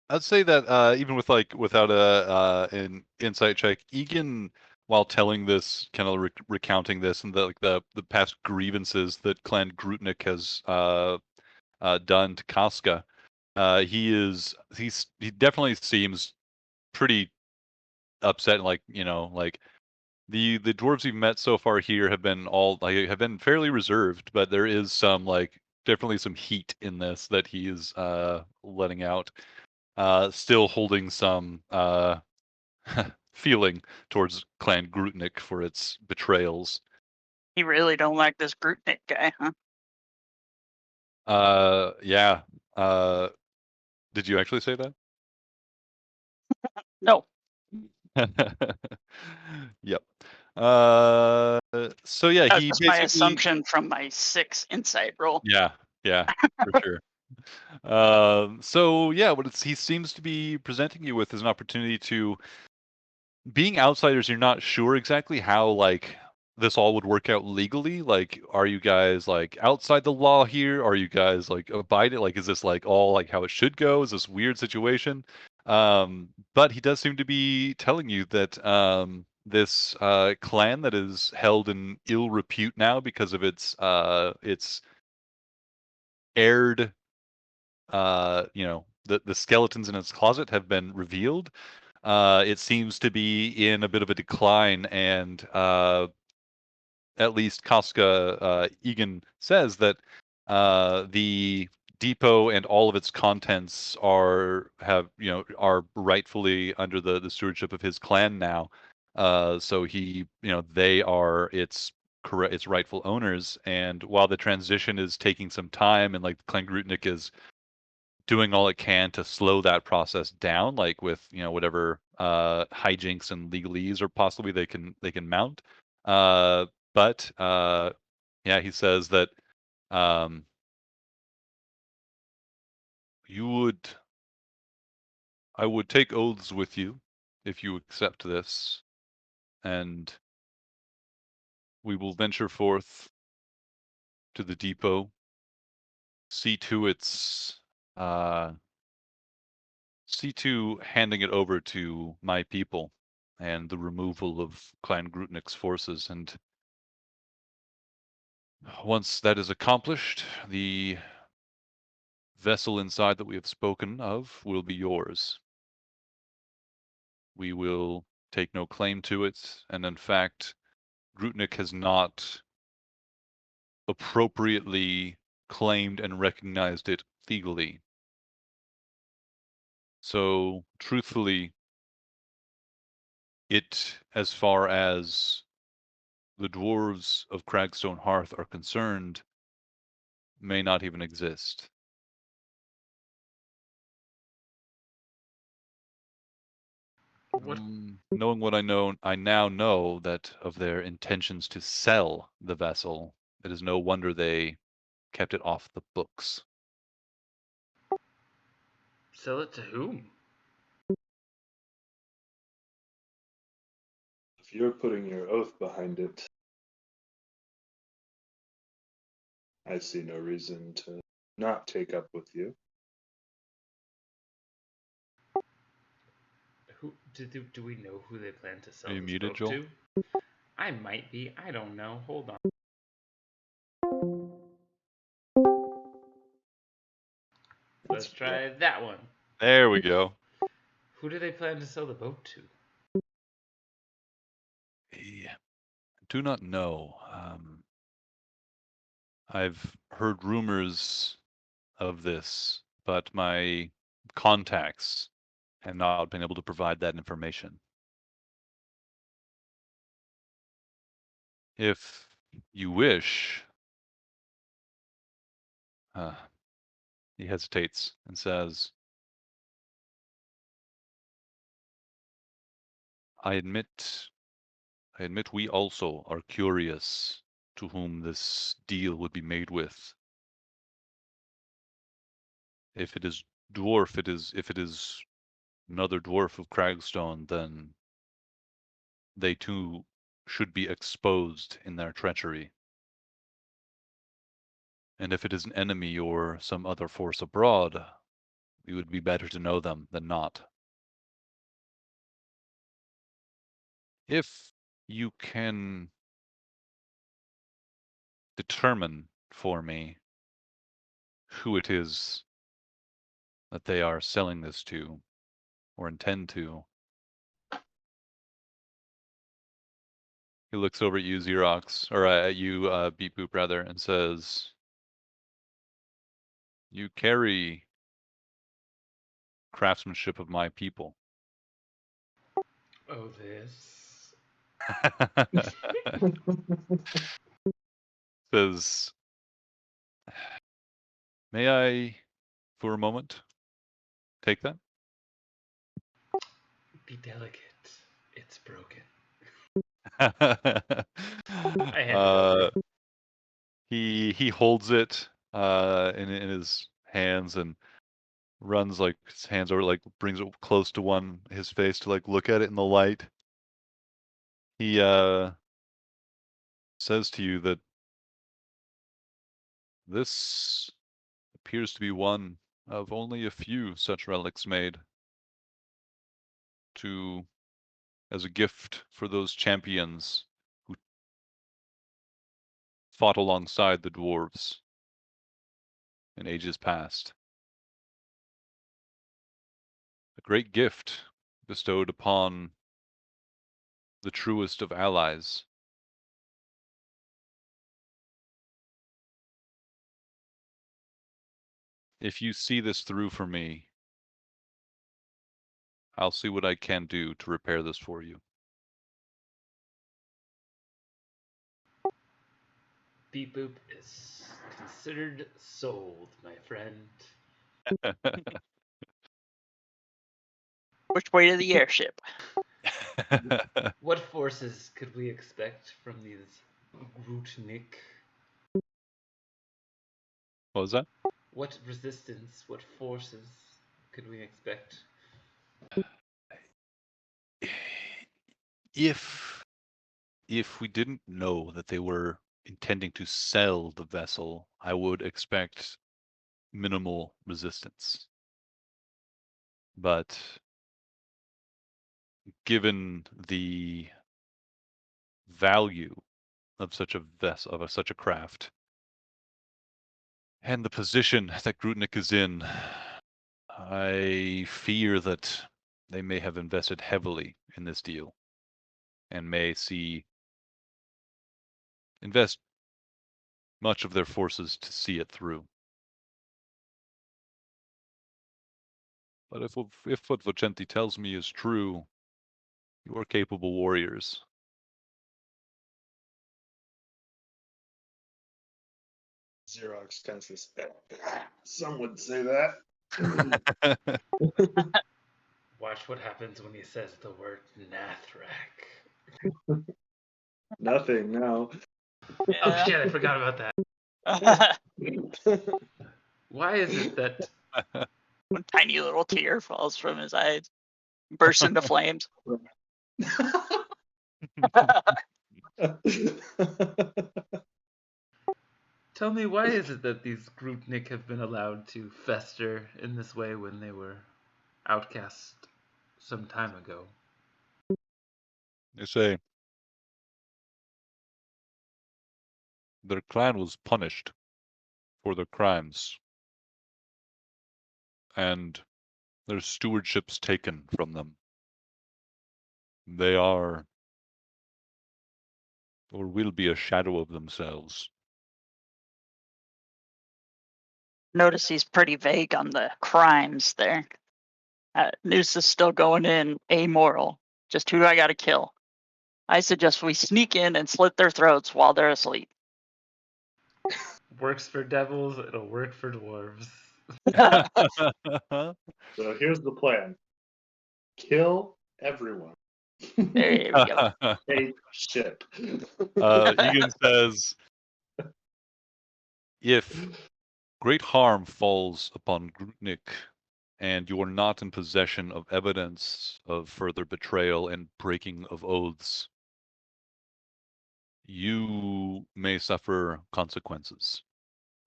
I'd say that even with without an insight check, Egan, while telling this, kind of recounting this and the past grievances that Clan Grutnik has done to Casca, he definitely seems pretty upset. Like the dwarves we've met so far here have been fairly reserved, but there is definitely some heat in this that he is letting out. Still holding some feeling towards Clan Grutnik for its betrayals. You really don't like this Grutnik guy, huh? Yeah. Did you actually say that? No. Yep. So yeah, That's he just my basically. assumption from my 6 insight roll. Yeah, for sure. So yeah, he seems to be presenting you with is an opportunity to, being outsiders, you're not sure exactly how this all would work out legally. Like, are you guys outside the law here? Are you guys abiding? Is this all how it should go? Is this weird situation? But he does seem to be telling you that this clan that is held in ill repute now because of its aired the skeletons in its closet have been revealed. It seems to be in a bit of a decline, and at least Casca Egan says that the depot and all of its contents are rightfully under the stewardship of his clan now. So they are its rightful owners. And while the transition is taking some time, and Clan Grutnik is doing all it can to slow that process down, with whatever hijinks and legalese or possibly they can mount. But yeah, he says that I would take oaths with you if you accept this. and we will venture forth to the depot, see to handing it over to my people and the removal of Clan Grutnik's forces. And once that is accomplished, the vessel inside that we have spoken of will be yours. We will take no claim to it, and in fact, Grutnik has not appropriately claimed and recognized it legally. So, truthfully, it, as far as the dwarves of Cragstone Hearth are concerned, may not even exist. What? Knowing what I know, I now know that of their intentions to sell the vessel, it is no wonder they kept it off the books. Sell it to whom? If you're putting your oath behind it, I see no reason to not take up with you. Who do we know who they plan to sell Are you this muted, boat Joel? to? I might be. I don't know. Hold on. Let's try that one. There we go. Who do they plan to sell the boat to? I do not know. I've heard rumors of this, but my contacts have not been able to provide that information. If you wish, he hesitates and says, I admit we also are curious to whom this deal would be made with. If it is dwarf, if it is another dwarf of Cragstone, then they too should be exposed in their treachery. And if it is an enemy or some other force abroad, it would be better to know them than not. If you can determine for me who it is that they are selling this to, or intend to, he looks over at you, Xerox, or at you, Beep Boop, rather, and says, you carry craftsmanship of my people. Oh, this. Says, may I, for a moment, take that? Be delicate. It's broken. I hand it over. He holds it in his hands and runs like his hands over, like brings it close to his face to like look at it in the light. He says to you that this appears to be one of only a few such relics made as a gift for those champions who fought alongside the dwarves in ages past. A great gift bestowed upon the truest of allies. If you see this through for me, I'll see what I can do to repair this for you. Beep Boop is considered sold, my friend. Which way to the airship? What forces could we expect from these Grutnik? What was that? What resistance, what forces could we expect? If if we didn't know that they were intending to sell the vessel, I would expect minimal resistance. But given the value of such a vessel, of such a craft, and the position that Grutnik is in, I fear that they may have invested heavily in this deal and may invest much of their forces to see it through. But if what Vocenti tells me is true, you are capable warriors. Xerox kind of says, some would say that. Watch what happens when he says the word Nathrak. Nothing now. Oh shit, I forgot about that. Why is it that One tiny little tear falls from his eyes, bursts into flames. Tell me, why is it that these Grutnik have been allowed to fester in this way when they were outcast some time ago? They say their clan was punished for their crimes, and their stewardships taken from them. They are, or will be, a shadow of themselves. Notice he's pretty vague on the crimes there. Noose is still going in amoral. Just who do I gotta kill? I suggest we sneak in and slit their throats while they're asleep. Works for devils, it'll work for dwarves. So here's the plan. Kill everyone. There we go. Take ship. Egan says, if great harm falls upon Grutnik, and you are not in possession of evidence of further betrayal and breaking of oaths, you may suffer consequences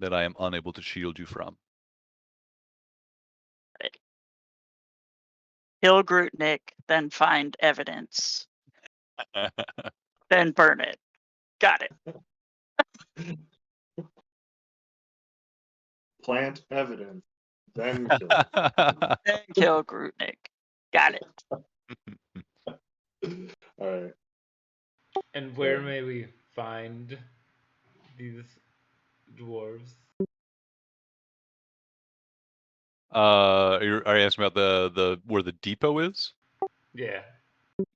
that I am unable to shield you from. Kill Grutnik, then find evidence, then burn it. Got it. Plant evidence. Then kill it. Then kill Grutnik. Got it. All right. And where may we find these dwarves? Are you asking about the where the depot is? Yeah.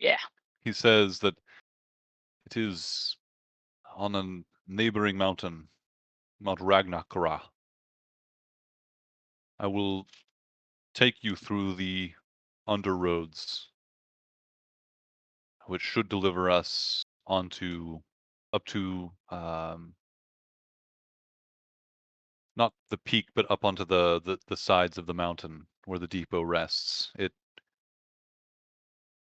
Yeah. He says that it is on a neighboring mountain, Mount Ragnakara. I will take you through the underroads, which should deliver us up to not the peak, but up onto the sides of the mountain where the depot rests. It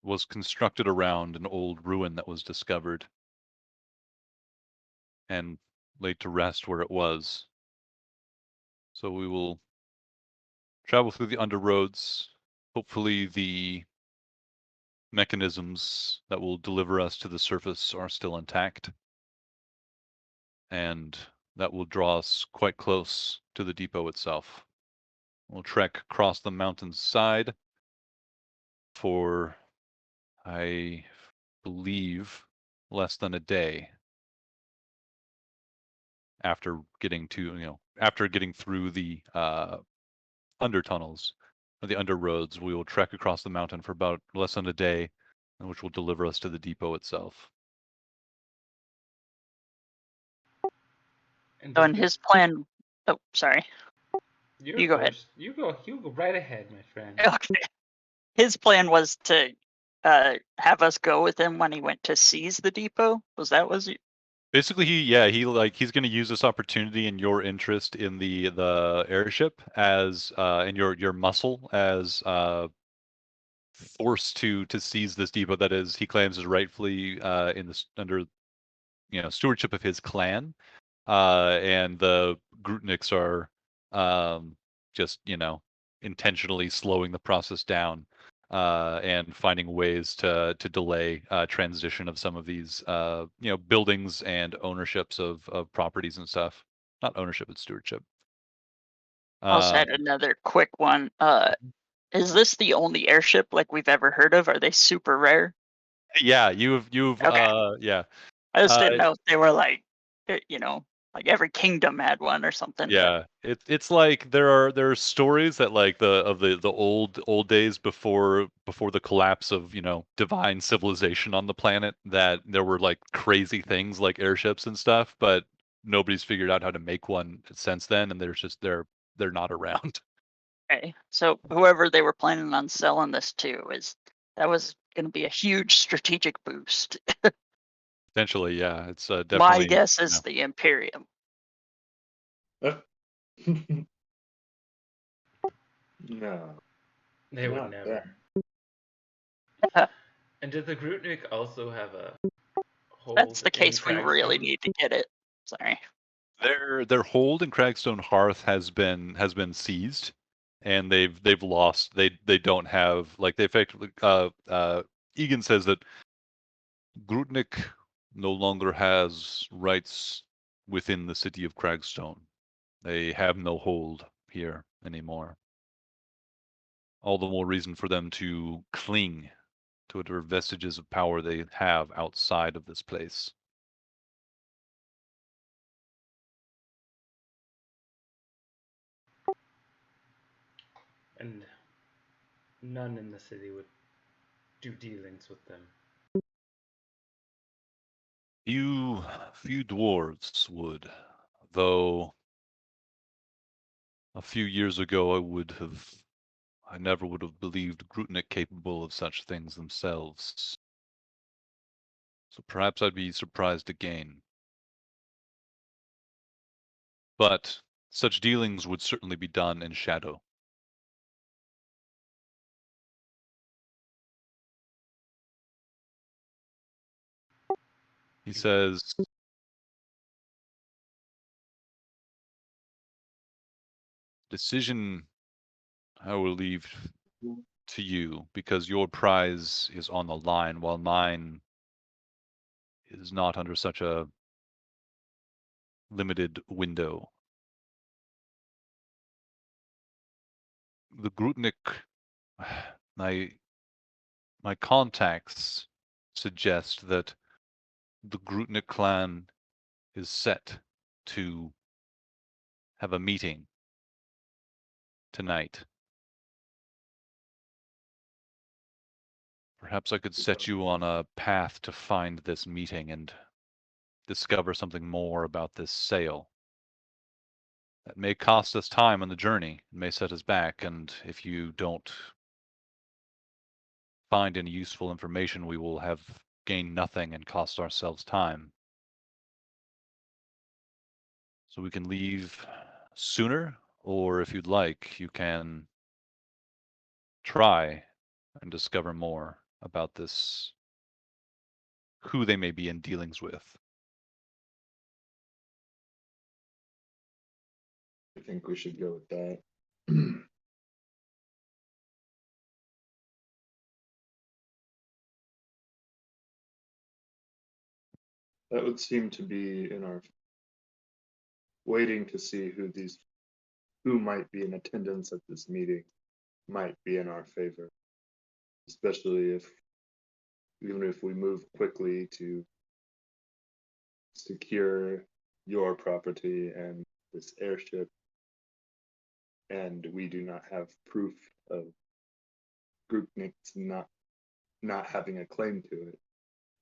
was constructed around an old ruin that was discovered and laid to rest where it was. So we will travel through the underroads. Hopefully the mechanisms that will deliver us to the surface are still intact, and that will draw us quite close to the depot itself. We'll trek across the mountain's side for, I believe, less than a day after getting through the under tunnels or the under roads. We will trek across the mountain for about less than a day, which will deliver us to the depot itself. So in his plan, oh, sorry. You go ahead. You go right ahead, my friend. Okay. His plan was to have us go with him when he went to seize the depot. Basically, he's going to use this opportunity and your interest in the airship as and your muscle as forced to seize this depot that is he claims is rightfully in this under stewardship of his clan, and the Grutniks are just intentionally slowing the process down and finding ways to delay transition of some of these buildings and ownerships of properties and stuff. Not ownership, but stewardship. I also had another quick one. Is this the only airship like we've ever heard of? Are they super rare? Yeah, you've Okay. yeah. I just didn't know if they were like, like every kingdom had one or something. Yeah, it's like there are stories that like the old days before the collapse of divine civilization on the planet, that there were like crazy things like airships and stuff, but nobody's figured out how to make one since then, and there's just they're not around. Okay, so whoever they were planning on selling this to that was going to be a huge strategic boost. Potentially, yeah, it's definitely. My guess is the Imperium. No. They would Not never. And did the Grutnik also have a hold? That's the case. in We really Cragstone? need to get it. Sorry. Their hold in Cragstone Hearth has been seized, and they've lost. They don't have like they effectively. Egan says that Grutnik no longer has rights within the city of Cragstone. They have no hold here anymore. All the more reason for them to cling to whatever vestiges of power they have outside of this place. And none in the city would do dealings with them. Few dwarves would, though a few years ago I never would have believed Grutnik capable of such things themselves. So perhaps I'd be surprised again. But such dealings would certainly be done in shadow. He says, decision I will leave to you, because your prize is on the line, while mine is not under such a limited window. The Grutnik, my contacts suggest that the Grutnik clan is set to have a meeting tonight. Perhaps I could set you on a path to find this meeting and discover something more about this sale. That may cost us time on the journey, it may set us back, and if you don't find any useful information, we will have gained nothing and cost ourselves time. So we can leave sooner, or if you'd like, you can try and discover more about this, who they may be in dealings with. I think we should go with that. That would seem to be in our waiting to see who might be in attendance at this meeting might be in our favor, especially even if we move quickly to secure your property and this airship, and we do not have proof of Groupniks not having a claim to it,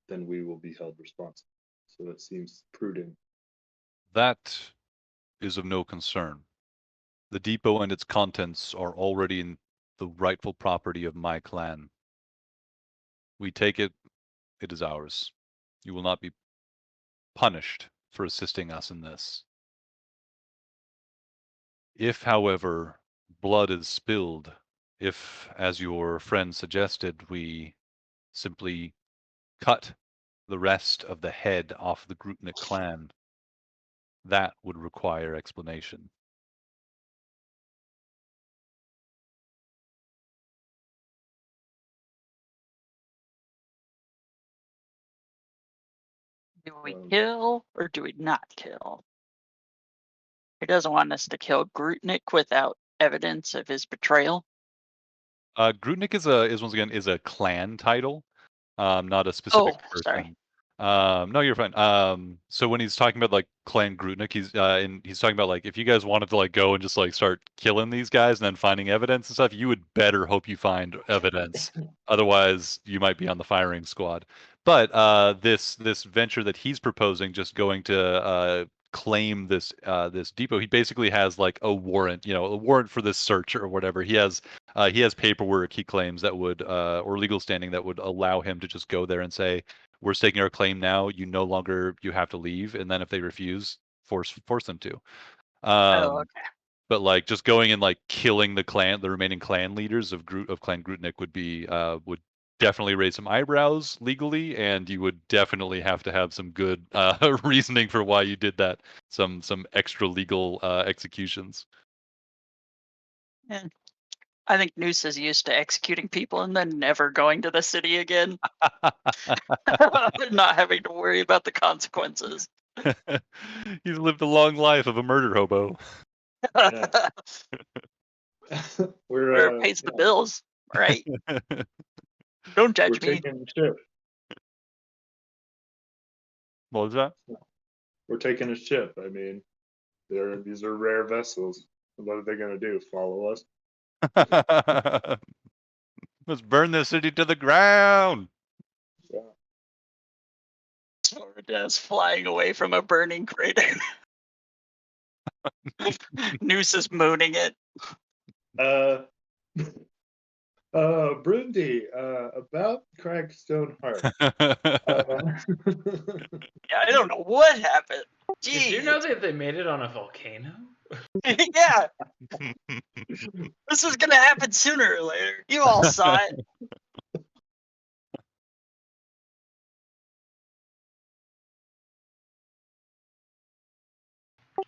then we will be held responsible. So it seems prudent. That is of no concern. The depot and its contents are already in the rightful property of my clan. We take it, it is ours. You will not be punished for assisting us in this. If, however, blood is spilled if, as your friend suggested, we simply cut the rest of the head off the Grutnik clan, that would require explanation. Do we kill or do we not kill? He doesn't want us to kill Grutnik without evidence of his betrayal. Grutnik is once again a clan title, not a specific Oh, person. sorry. No, you're fine. So when he's talking about like Clan Grutnik, he's talking about like if you guys wanted to like go and just like start killing these guys and then finding evidence and stuff, you would better hope you find evidence. Otherwise, you might be on the firing squad. But this venture that he's proposing, just going to claim this depot, he basically has like a warrant, a warrant for this search or whatever. He has paperwork he claims that would or legal standing that would allow him to just go there and say, we're staking our claim now. You have to leave, and then if they refuse, force them to. Oh, okay. But like just going and like killing the remaining clan leaders of Clan Grutnik would definitely raise some eyebrows legally, and you would definitely have to have some good reasoning for why you did that. Some extra legal executions. Yeah. I think Noose is used to executing people and then never going to the city again. Not having to worry about the consequences. He's lived a long life of a murder hobo. Where it pays the bills, right? Don't judge We're me. taking a ship. What was that? We're taking a ship. I mean, these are rare vessels. What are they going to do? Follow us? Let's burn this city to the ground. Yeah. Sword is flying away from a burning crater. Noose is mooning it. Brindy, about Cragstone Heart. Yeah, I don't know what happened. Jeez. Did you know that they made it on a volcano? Yeah. This was gonna happen sooner or later. You all saw it.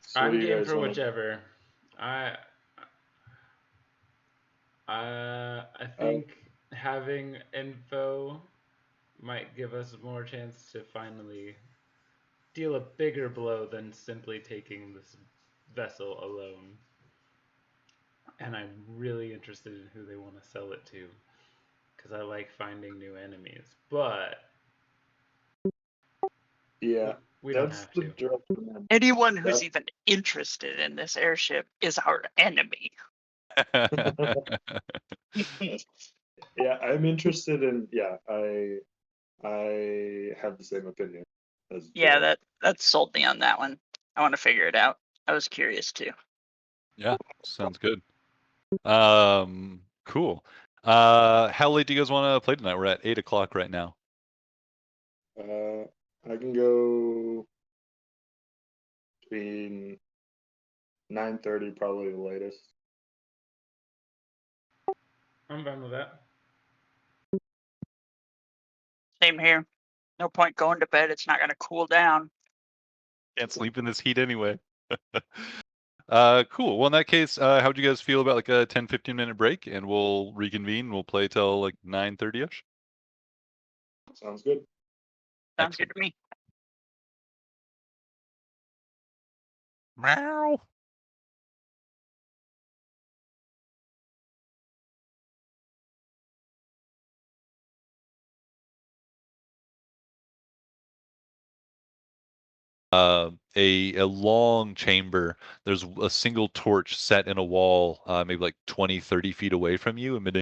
So I'm what do you game guys for wanna- whichever. I think having info might give us more chance to finally deal a bigger blow than simply taking this vessel alone. And I'm really interested in who they want to sell it to, because I like finding new enemies. But Yeah, we don't that's have the to. drop. Anyone who's even interested in this airship is our enemy. Yeah, I'm interested in. Yeah, I have the same opinion as Yeah, Joe. that sold me on that one. I want to figure it out. I was curious too. Yeah, sounds good. Cool. How late do you guys want to play tonight? We're at 8 o'clock right now. I can go between 9:30, probably the latest. I'm fine with that. Same here. No point going to bed. It's not going to cool down. Can't sleep in this heat anyway. Cool. Well, in that case, how would you guys feel about like a 10-15 minute break, and we'll reconvene. We'll play till like 9:30ish. Sounds good. Sounds good to me. Meow. A long chamber. There's a single torch set in a wall, maybe like 20-30 feet away from you, emitting